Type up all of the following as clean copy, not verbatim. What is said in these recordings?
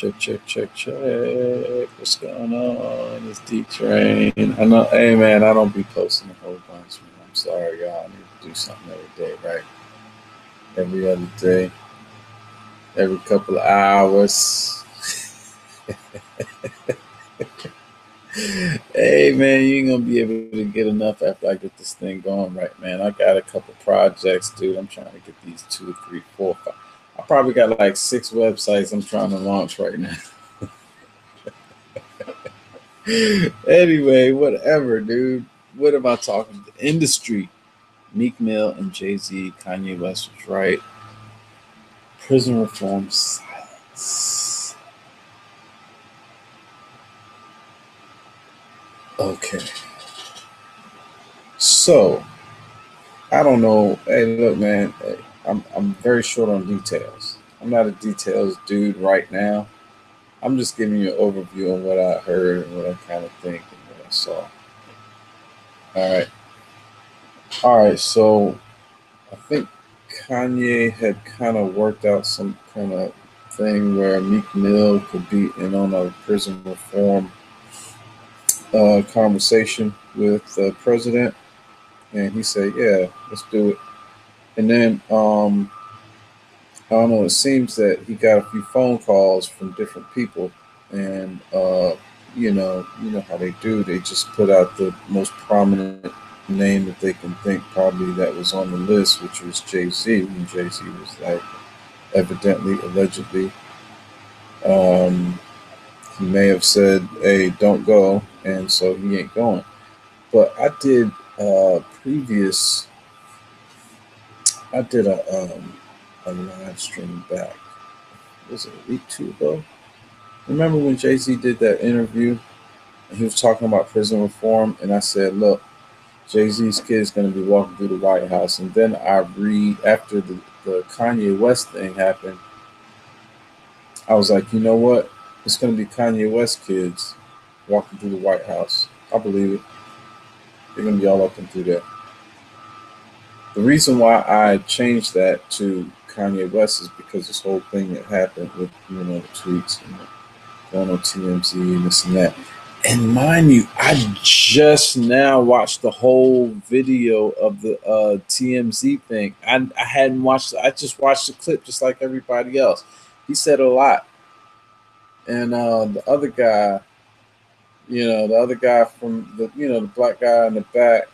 Check, check, check, check. What's going on? It's D Train. I know, hey man, I don't be posting a whole bunch, man. I'm sorry, y'all. I need to do something every day, right? Every other day, every couple of hours. Hey man, you ain't gonna be able to get enough after I get this thing going, right, man? I got a couple projects, dude. I'm trying to get these two, three, four, five. I probably got like six websites I'm trying to launch right now. Anyway, whatever, dude. What am I talking? The industry. Meek Mill and Jay Z, Kanye West was right. Prison reform silence. Okay. So, I don't know. Hey, look, man. Hey, I'm very short on details. I'm not a details dude right now. I'm just giving you an overview on what I heard and what I kind of think and what I saw. All right. All right. So, I think Kanye had kind of worked out some kind of thing where Meek Mill could be in on a prison reform conversation with the president, and he said, "Yeah, let's do it." And then I don't know. It seems that he got a few phone calls from different people, and you know how they do. They just put out the most prominent name that they can think, probably that was on the list, which was Jay Z. And Jay Z was like, evidently, allegedly, um, he may have said, "Hey, don't go," and so he ain't going. But I did previous. I did a live stream back. Was it a week two ago? Remember when Jay Z did that interview and he was talking about prison reform? And I said, "Look, Jay Z's kid is going to be walking through the White House." And then I read after the Kanye West thing happened. I was like, you know what? It's going to be Kanye West kids walking through the White House. I believe it. They're going to be all up and through there. The reason why I changed that to Kanye West is because this whole thing that happened with the tweets and going on TMZ and this and that. And mind you, I just now watched the whole video of the TMZ thing. I hadn't watched. I just watched the clip, just like everybody else. He said a lot, and the other guy, the other guy from the black guy in the back,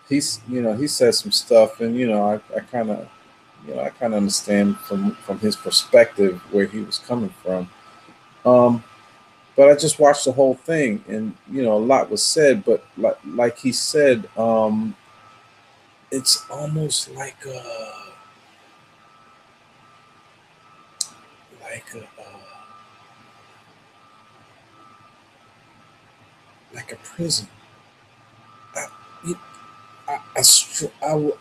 he said some stuff, and I kind of I kind of understand from his perspective where he was coming from. Um, but I just watched the whole thing, and a lot was said, but like he said, it's almost like a prison. I,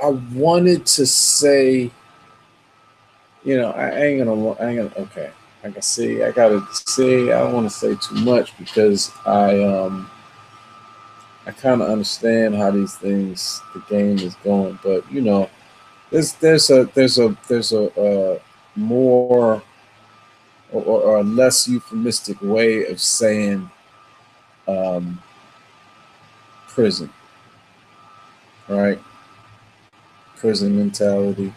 I wanted to say, I ain't gonna. Okay, I can see. I gotta see. I don't want to say too much because I kind of understand how these things, the game is going, but there's a more or a less euphemistic way of saying um, prison, right? Prison mentality.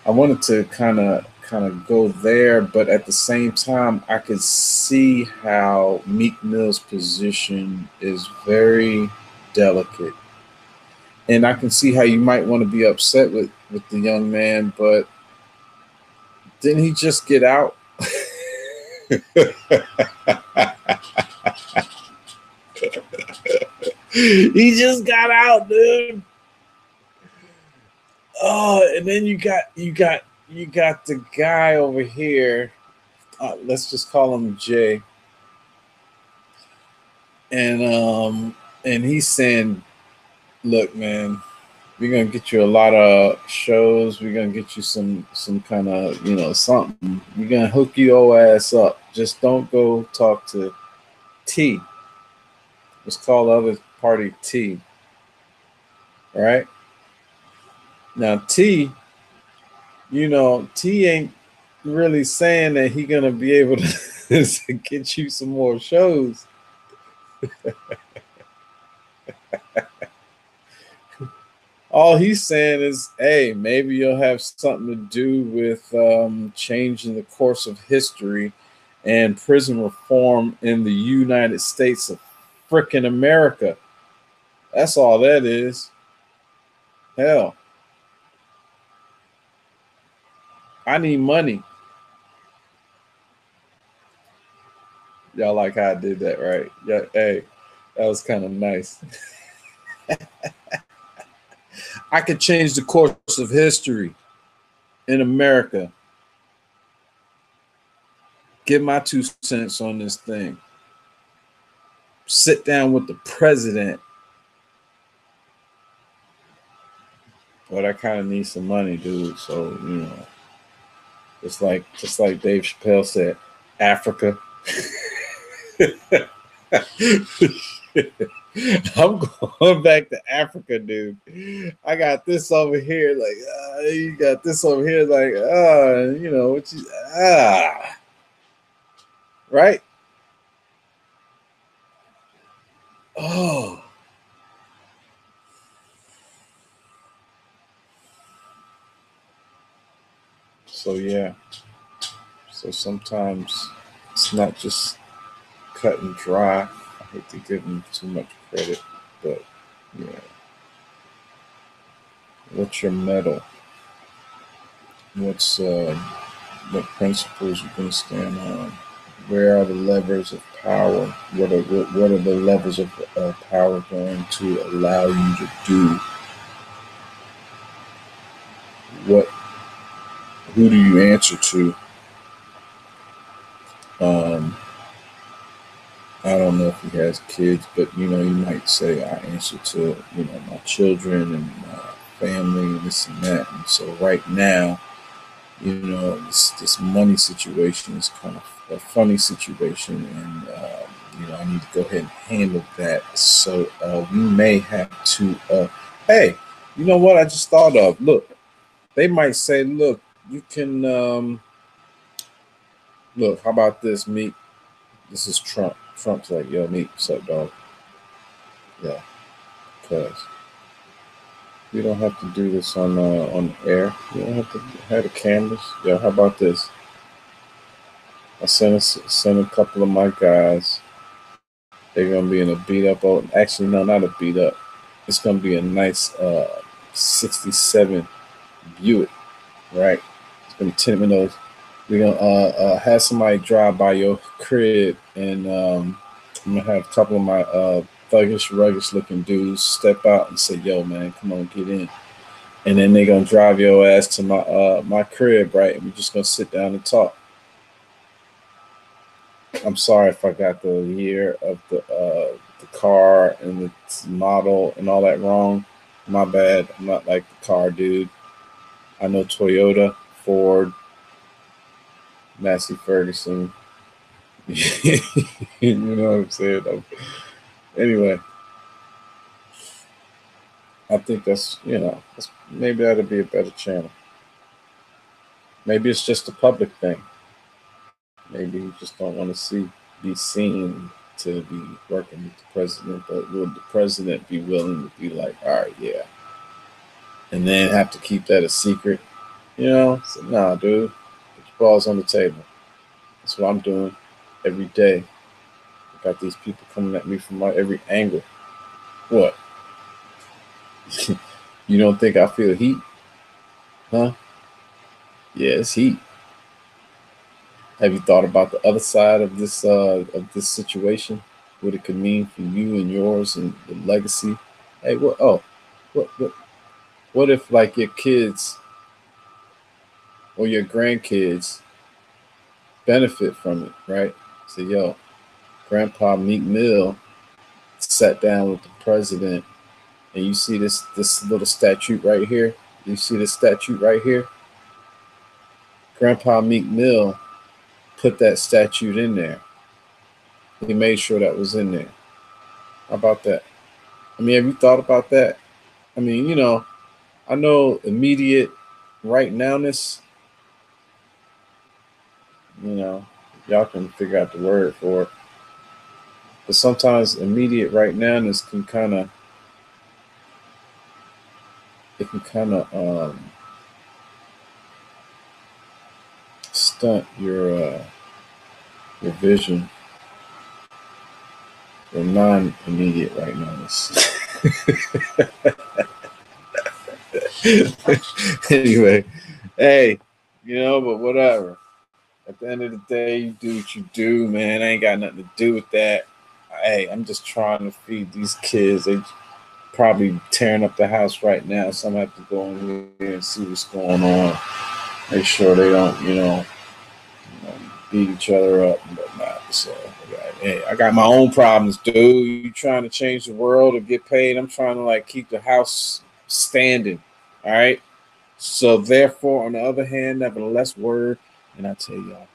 I wanted to kind of go there, but at the same time, I could see how Meek Mill's position is very delicate, and I can see how you might want to be upset with the young man, but didn't he just get out? He just got out, dude. Oh, and then you got the guy over here. Let's just call him Jay, and he's saying, "Look, man, we're gonna get you a lot of shows. We're gonna get you some kind of something. We're gonna hook your ass up. Just don't go talk to T. Let's call the other party T. All right. Now T, T ain't. really saying that he gonna be able to, to get you some more shows. All he's saying is, hey, maybe you'll have something to do with changing the course of history and prison reform in the United States of frickin' America. That's all that is. Hell, I need money. Y'all like how I did that, right? Yeah, hey, that was kind of nice. I could change the course of history in America. Give my 2 cents on this thing. Sit down with the president. But I kind of need some money, dude. So just like Dave Chappelle said, Africa. I'm going back to Africa, dude. I got this over here, like you got this over here, like what you right? Oh, so yeah. So sometimes it's not just cut and dry. I hate to give him too much credit, but yeah. What's your medal? What's what principles you can stand on? Where are the levers of power? What are the levers of power going to allow you to do? What? Who do you answer to? Um, I don't know if he has kids, but you might say I answer to my children and my family and this and that. And so right now, this money situation is kind of a funny situation, and I need to go ahead and handle that. So we may have to. Hey, you know what I just thought of? Look, they might say, look, you can look. How about this, Meek? This is Trump. Trump's like, yo, Meek, what's up, dog? Yeah, because we don't have to do this on air. We don't have to have the cameras. Yo, how about this? I sent a couple of my guys. They're gonna be in a beat up. Oh, actually, no, not a beat up. It's gonna be a nice '67 Buick, right? It's gonna be 10 minutes. We're gonna have somebody drive by your crib, and I'm gonna have a couple of my thuggish, ruggish looking dudes step out and say, "Yo, man, come on, get in." And then they're gonna drive your ass to my crib, right? And we're just gonna sit down and talk. I'm sorry if I got the year of the car and the model and all that wrong. My bad. I'm not like the car dude. I know Toyota, Ford, Massey Ferguson. You know what I'm saying? Anyway, I think maybe that'll be a better channel. Maybe it's just a public thing. Maybe you just don't want to be seen to be working with the president, but would the president be willing to be like, all right, yeah, and then have to keep that a secret? So, nah, dude, put your balls on the table. That's what I'm doing every day. I got these people coming at me from every angle. What? You don't think I feel heat? Huh? Yeah, it's heat. Have you thought about the other side of this situation? What it could mean for you and yours and the legacy? Hey, what? Oh, what? What if like your kids or your grandkids benefit from it, right? So, yo, Grandpa Meek Mill sat down with the president, and you see this little statute right here. You see this statute right here. Grandpa Meek Mill put that statute in there. He made sure that was in there. How about that? I mean, have you thought about that? I mean, I know immediate right nowness. You know, y'all can figure out the word for it. But sometimes immediate right now, this can kind of it can kind of stunt your vision for non-immediate right now. Anyway, hey, but whatever. At the end of the day, you do what you do, man. I ain't got nothing to do with that. Hey, I'm just trying to feed these kids. They probably tearing up the house right now, so I'm gonna have to go in here and see what's going on. Make sure they don't, beat each other up and whatnot. So, hey, I got my own problems, dude. You trying to change the world or get paid? I'm trying to keep the house standing. All right. So therefore, on the other hand, nevertheless, word, and I tell y'all,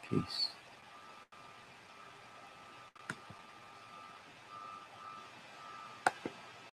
peace.